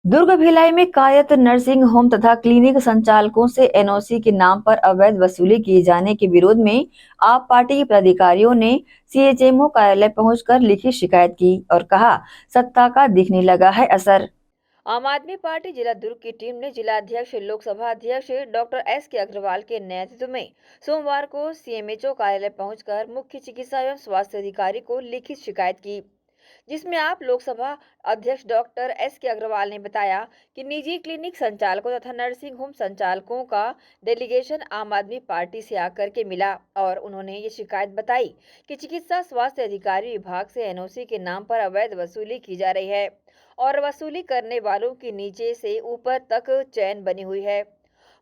दुर्ग भिलाई में Kayastha nursing home तथा clinic संचालकों से एनओसी के नाम पर अवैध वसूली किए जाने के विरोध में आप पार्टी के पदाधिकारियों ने सीएचएमओ कार्यालय पहुंचकर लिखित शिकायत की और कहा सत्ता का दिखने लगा है असर। आम आदमी पार्टी जिला दुर्ग की टीम ने जिलाध्यक्ष लोकसभा अध्यक्ष डॉक्टर एस.के. अग्रवाल के नेतृत्व में सोमवार को सीएमएचओ कार्यालय पहुंचकर मुख्य चिकित्सा एवं स्वास्थ्य अधिकारी को लिखित शिकायत की, जिसमें आप लोकसभा अध्यक्ष डॉक्टर एस.के. अग्रवाल ने बताया कि निजी क्लिनिक संचालकों तथा नर्सिंग होम संचालकों का डेलीगेशन आम आदमी पार्टी से आकर के मिला और उन्होंने ये शिकायत बताई कि चिकित्सा स्वास्थ्य अधिकारी विभाग से एनओसी के नाम पर अवैध वसूली की जा रही है और वसूली करने वालों की नीचे से ऊपर तक चैन बनी हुई है।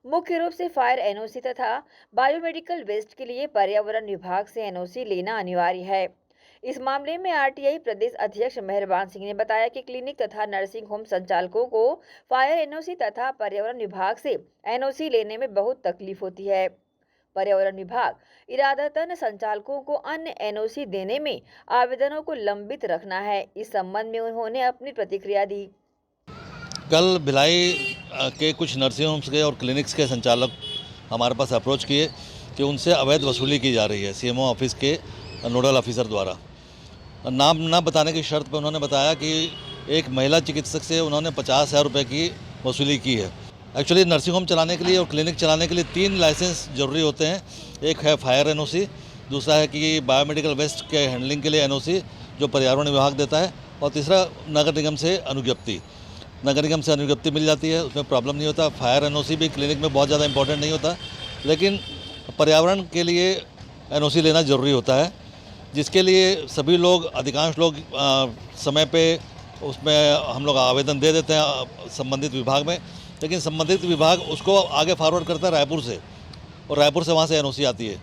मुख्य रूप से फायर एनओसी तथा बायोमेडिकल वेस्ट के लिए पर्यावरण विभाग से एनओसी लेना अनिवार्य है। इस मामले में आरटीआई प्रदेश अध्यक्ष मेहरबान सिंह ने बताया कि क्लिनिक तथा नर्सिंग होम संचालकों को फायर एनओसी तथा पर्यावरण विभाग से एनओसी लेने में बहुत तकलीफ होती है। पर्यावरण विभाग इरादतन संचालकों को अन्य एनओसी देने में आवेदनों को लंबित रखना है। इस संबंध में उन्होंने अपनी प्रतिक्रिया दी। कल भिलाई के कुछ नर्सिंग होम्स के और क्लिनिक्स के संचालक हमारे पास अप्रोच किए कि उनसे अवैध वसूली की जा रही है सीएमओ ऑफिस के नोडल ऑफिसर द्वारा। नाम न बताने की शर्त पर उन्होंने बताया कि एक महिला चिकित्सक से उन्होंने 50,000 रुपये की वसूली की है। एक्चुअली नर्सिंग होम चलाने के लिए और क्लिनिक चलाने के लिए 3 लाइसेंस जरूरी होते हैं। एक है फायर एनओसी, दूसरा है कि बायोमेडिकल वेस्ट के हैंडलिंग के लिए एनओसी जो पर्यावरण विभाग देता है, और तीसरा नगर निगम से अनुज्ञप्ति। नगर निगम से अनुज्ञप्ति मिल जाती है, उसमें प्रॉब्लम नहीं होता। फायर एनओसी भी क्लिनिक में बहुत ज़्यादा इंपॉर्टेंट नहीं होता, लेकिन पर्यावरण के लिए एनओसी लेना ज़रूरी होता है, जिसके लिए सभी लोग, अधिकांश लोग समय पे उसमें हम लोग आवेदन दे देते हैं संबंधित विभाग में, लेकिन संबंधित विभाग उसको आगे फॉरवर्ड करता है रायपुर से, और रायपुर से वहाँ से एनओसी आती है।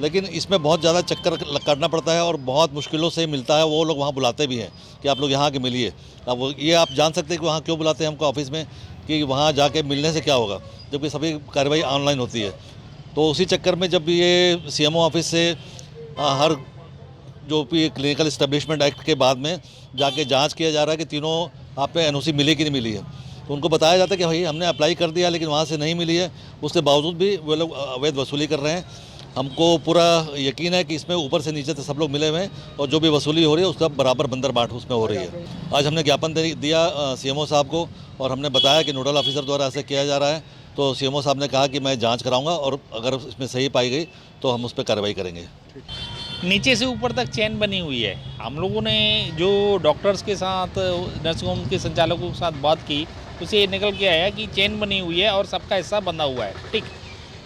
लेकिन इसमें बहुत ज़्यादा चक्कर काटना पड़ता है और बहुत मुश्किलों से मिलता है। वो लोग वहाँ बुलाते भी हैं कि आप लोग यहाँ के मिलिए। अब ये आप जान सकते हैं कि वहाँ क्यों बुलाते हैं हमको ऑफिस में, कि वहाँ जाके मिलने से क्या होगा, जबकि सभी कार्रवाई ऑनलाइन होती है। तो उसी चक्कर में जब ये सीएमओ ऑफिस से हर जो भी क्लिनिकल इस्टेब्लिशमेंट एक्ट के बाद में जाके जांच किया जा रहा है कि तीनों आप पे एनओसी मिली कि नहीं मिली है, तो उनको बताया जाता है कि भाई हमने अप्लाई कर दिया लेकिन वहाँ से नहीं मिली है। उसके बावजूद भी वो लोग अवैध वसूली कर रहे हैं। हमको पूरा यकीन है कि इसमें ऊपर से नीचे तक सब लोग मिले हुए हैं और जो भी वसूली हो रही है उसका बराबर बंदर बाट उसमें हो रही है। आज हमने ज्ञापन दिया सीएमओ साहब को और हमने बताया कि नोडल ऑफिसर द्वारा ऐसे किया जा रहा है। तो सीएमओ साहब ने कहा कि मैं जांच कराऊंगा और अगर इसमें सही पाई गई तो हम उस पर कार्रवाई करेंगे। नीचे से ऊपर तक चैन बनी हुई है। हम लोगों ने जो डॉक्टर्स के साथ, नर्सिंग होम के संचालकों के साथ बात की, उसे ये निकल के आया कि चैन बनी हुई है और सबका हिस्सा बंधा हुआ है। ठीक,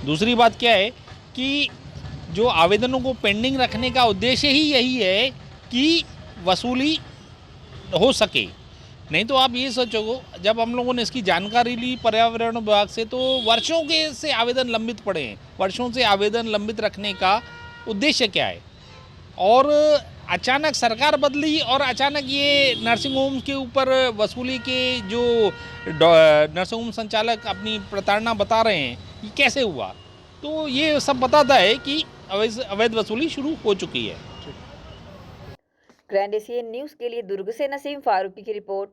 दूसरी बात क्या है कि जो आवेदनों को पेंडिंग रखने का उद्देश्य ही यही है कि वसूली हो सके। नहीं तो आप ये सोचो, जब हम लोगों ने इसकी जानकारी ली पर्यावरण विभाग से, तो वर्षों के से आवेदन लंबित पड़े हैं। वर्षों से आवेदन लंबित रखने का उद्देश्य क्या है? और अचानक सरकार बदली और अचानक ये नर्सिंग होम के ऊपर वसूली के जो नर्सिंग होम संचालक अपनी प्रताड़ना बता रहे हैं, ये कैसे हुआ? तो ये सब बताता है कि अवैध वसूली शुरू हो चुकी है। ग्रैंड एशियन न्यूज़ के लिए दुर्ग से नसीम फारूकी की रिपोर्ट।